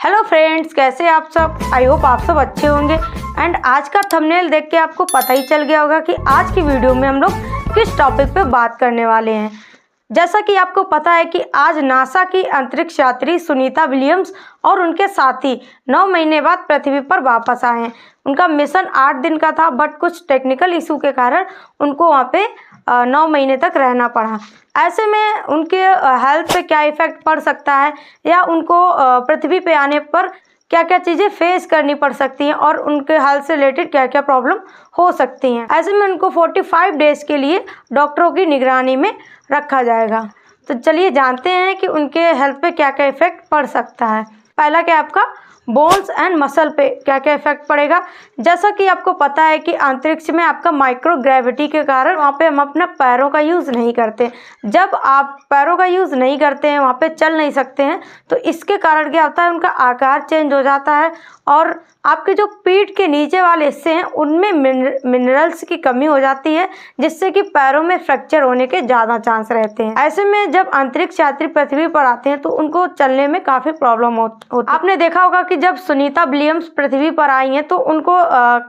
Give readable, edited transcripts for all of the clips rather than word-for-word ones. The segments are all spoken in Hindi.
हेलो फ्रेंड्स, कैसे आप सब। आई होप आप सब अच्छे होंगे। एंड आज का थंबनेल देख के आपको पता ही चल गया होगा कि आज की वीडियो में हम लोग किस टॉपिक पे बात करने वाले हैं। जैसा कि आपको पता है कि आज नासा की अंतरिक्ष यात्री सुनीता विलियम्स और उनके साथी 9 महीने बाद पृथ्वी पर वापस आए हैं। उनका मिशन 8 दिन का था, बट कुछ टेक्निकल इशू के कारण उनको वहाँ पे 9 महीने तक रहना पड़ा। ऐसे में उनके हेल्थ पे क्या इफ़ेक्ट पड़ सकता है या उनको पृथ्वी पे आने पर क्या क्या चीज़ें फेस करनी पड़ सकती हैं और उनके हेल्थ से रिलेटेड क्या क्या प्रॉब्लम हो सकती हैं। ऐसे में उनको 45 डेज़ के लिए डॉक्टरों की निगरानी में रखा जाएगा। तो चलिए जानते हैं कि उनके हेल्थ पे क्या क्या इफ़ेक्ट पड़ सकता है। पहला क्या आपका बोन्स एंड मसल पे क्या क्या इफेक्ट पड़ेगा। जैसा कि आपको पता है कि अंतरिक्ष में आपका माइक्रो ग्रेविटी के कारण वहाँ पे हम अपना पैरों का यूज़ नहीं करते। जब आप पैरों का यूज़ नहीं करते हैं, वहाँ पे चल नहीं सकते हैं, तो इसके कारण क्या होता है, उनका आकार चेंज हो जाता है और आपके जो पीठ के नीचे वाले हिस्से हैं उनमें मिनरल्स की कमी हो जाती है, जिससे कि पैरों में फ्रैक्चर होने के ज़्यादा चांस रहते हैं। ऐसे में जब अंतरिक्ष यात्री पृथ्वी पर आते हैं तो उनको चलने में काफ़ी प्रॉब्लम होती है। आपने देखा होगा कि जब सुनीता विलियम्स पृथ्वी पर आई हैं तो उनको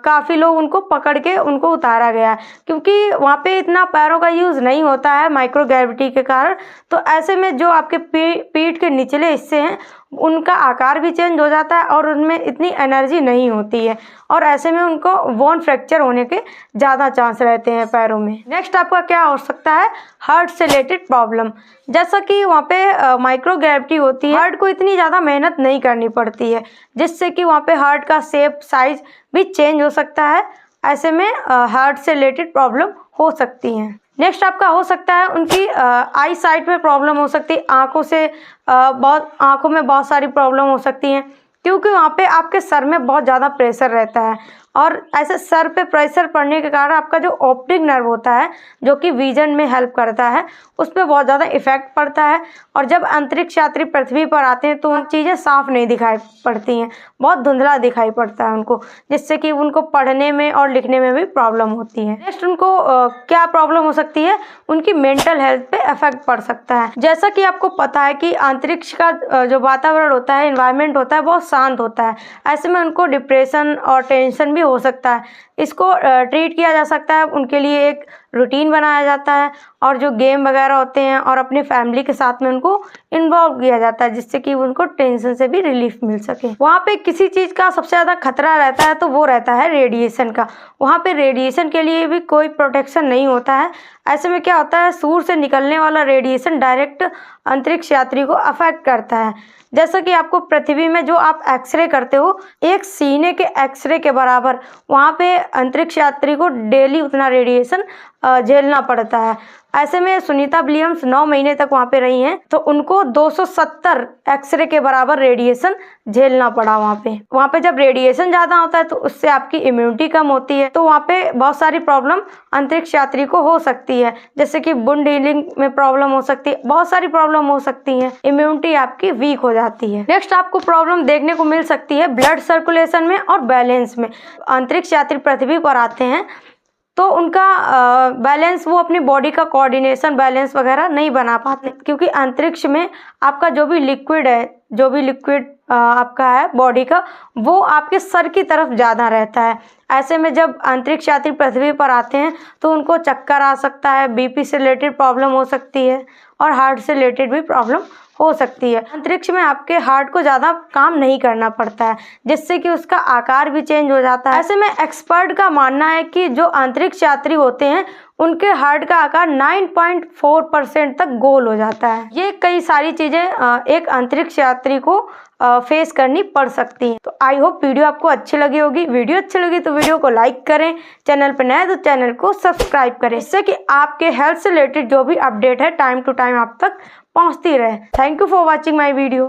काफ़ी लोग उनको पकड़ के उनको उतारा गया है, क्योंकि वहाँ पे इतना पैरों का यूज़ नहीं होता है माइक्रो ग्रेविटी के कारण। तो ऐसे में जो आपके पीठ के निचले हिस्से हैं उनका आकार भी चेंज हो जाता है और उनमें इतनी एनर्जी नहीं होती है, और ऐसे में उनको बोन फ्रैक्चर होने के ज़्यादा चांस रहते हैं पैरों में। नेक्स्ट आपका क्या हो सकता है, हार्ट से रिलेटेड प्रॉब्लम। जैसा कि वहाँ पे माइक्रो ग्रेविटी होती है, हार्ट को इतनी ज़्यादा मेहनत नहीं करनी पड़ती है, जिससे कि वहाँ पे हार्ट का शेप साइज भी चेंज हो सकता है। ऐसे में हार्ट से रिलेटेड प्रॉब्लम हो सकती हैं। नेक्स्ट आपका हो सकता है उनकी आई साइट में प्रॉब्लम हो सकती है। आंखों में बहुत सारी प्रॉब्लम हो सकती हैं, क्योंकि वहाँ पे आपके सर में बहुत ज़्यादा प्रेशर रहता है, और ऐसे सर पे प्रेशर पड़ने के कारण आपका जो ऑप्टिक नर्व होता है, जो कि विजन में हेल्प करता है, उस पर बहुत ज़्यादा इफेक्ट पड़ता है। और जब अंतरिक्ष यात्री पृथ्वी पर आते हैं तो उन चीज़ें साफ नहीं दिखाई पड़ती हैं, बहुत धुंधला दिखाई पड़ता है उनको, जिससे कि उनको पढ़ने में और लिखने में भी प्रॉब्लम होती है। नेक्स्ट उनको क्या प्रॉब्लम हो सकती है, उनकी मेंटल हेल्थ पे इफेक्ट पड़ सकता है। जैसा कि आपको पता है कि अंतरिक्ष का जो वातावरण होता है, इन्वायरमेंट होता है, बहुत शांत होता है। ऐसे में उनको डिप्रेशन और टेंशन भी हो सकता है। इसको ट्रीट किया जा सकता है। उनके लिए एक रूटीन बनाया जाता है और जो गेम वगैरह होते हैं और अपनी फैमिली के साथ में उनको इन्वॉल्व किया जाता है, जिससे कि उनको टेंशन से भी रिलीफ मिल सके। वहाँ पे किसी चीज़ का सबसे ज़्यादा खतरा रहता है तो वो रहता है रेडिएशन का। वहाँ पे रेडिएशन के लिए भी कोई प्रोटेक्शन नहीं होता है। ऐसे में क्या होता है, सूर्य से निकलने वाला रेडिएशन डायरेक्ट अंतरिक्ष यात्री को अफेक्ट करता है। जैसा कि आपको पृथ्वी में जो आप एक्सरे करते हो, एक सीने के एक्सरे के बराबर वहाँ पे अंतरिक्ष यात्री को डेली उतना रेडिएशन झेलना पड़ता है। ऐसे में सुनीता विलियम्स 9 महीने तक वहाँ पे रही हैं, तो उनको 270 एक्सरे के बराबर रेडिएशन झेलना पड़ा वहाँ पे जब रेडिएशन ज़्यादा होता है तो उससे आपकी इम्यूनिटी कम होती है, तो वहाँ पे बहुत सारी प्रॉब्लम अंतरिक्ष यात्री को हो सकती है, जैसे कि वुंड हीलिंग में प्रॉब्लम हो सकती है, बहुत सारी प्रॉब्लम हो सकती है, इम्यूनिटी आपकी वीक हो जाती है। नेक्स्ट आपको प्रॉब्लम देखने को मिल सकती है ब्लड सर्कुलेशन में और बैलेंस में। अंतरिक्ष यात्री पृथ्वी पर आते हैं तो उनका बैलेंस, वो अपनी बॉडी का कोऑर्डिनेशन बैलेंस वगैरह नहीं बना पाते, क्योंकि अंतरिक्ष में आपका जो भी लिक्विड आपका है बॉडी का, वो आपके सर की तरफ ज़्यादा रहता है। ऐसे में जब अंतरिक्ष यात्री पृथ्वी पर आते हैं तो उनको चक्कर आ सकता है, बीपी से रिलेटेड प्रॉब्लम हो सकती है और हार्ट से रिलेटेड भी प्रॉब्लम हो सकती है। अंतरिक्ष में आपके हार्ट को ज़्यादा काम नहीं करना पड़ता है, जिससे कि उसका आकार भी चेंज हो जाता है। ऐसे में एक्सपर्ट का मानना है कि जो अंतरिक्ष यात्री होते हैं उनके हार्ट का आकार 9.4% तक गोल हो जाता है। ये कई सारी चीज़ें एक अंतरिक्ष यात्री को फेस करनी पड़ सकती हैं। तो आई होप वीडियो आपको अच्छी लगी होगी। वीडियो अच्छी लगी तो वीडियो को लाइक करें, चैनल पर नए तो चैनल को सब्सक्राइब करें, इससे कि आपके हेल्थ से रिलेटेड जो भी अपडेट है टाइम टू टाइम आप तक पहुंचती रहे। Thank you for watching my video.